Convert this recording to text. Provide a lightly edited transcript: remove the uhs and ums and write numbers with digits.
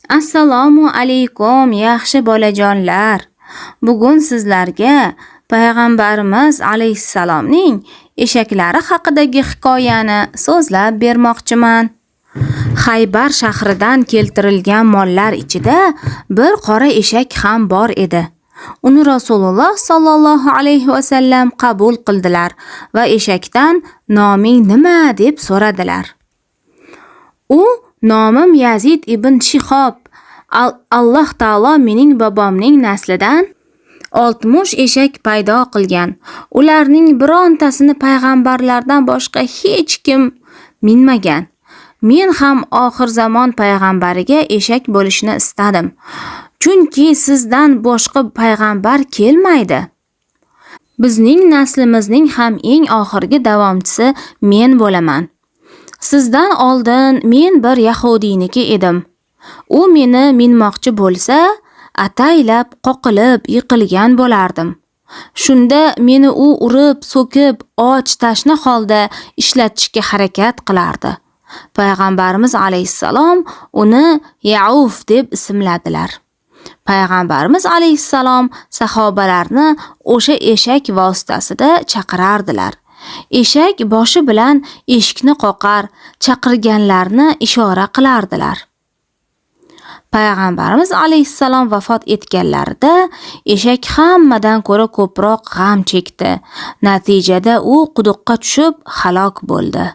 Assalomu alaykum yaxshi bolajonlar. Bugun sizlarga payg'ambarimiz alayhissalomning eshaklari haqidagi hikoyani so'zlab bermoqchiman. Xaybar shahridan keltirilgan mollar ichida bir qora eshak ham bor edi. Uni Rasululloh sallallohu alayhi va sallam qabul qildilar va eshakdan noming nima deb so'radilar. U nomim Yazid ibn Shihob. Alloh taolo mening bobomning naslidan 60 eshak paydo qilgan. Ularning birontasini payg'ambarlardan boshqa hech kim minmagan. Men ham oxir zamon payg'ambariga eshak bo'lishni istadim. Chunki sizdan boshqa payg'ambar kelmaydi. Bizning naslimizning ham eng oxirgi davomchisi men bo'laman. Sizdan oldin men bir yahudiyniki edim. U meni minmoqchi bo'lsa, ataylab qoqilib yiqilgan bo'lardim. Shunda meni u urib, so'kib, och, tashna holda ishlatishga harakat qilardi. Payg'ambarimiz alayhissalom uni Yauf deb ismladilar. Payg'ambarimiz alayhissalom sahobalarni o'sha eshak vositasida chaqirardilar. Eshak boshi bilan eshikni qoqar, chaqirganlarni ishora qilardilar. Payg'ambarimiz alayhissalom vafot etganlarida eshak hammadan ko'ra ko'proq g'am chekdi. Natijada u quduqqa tushib halok bo'ldi.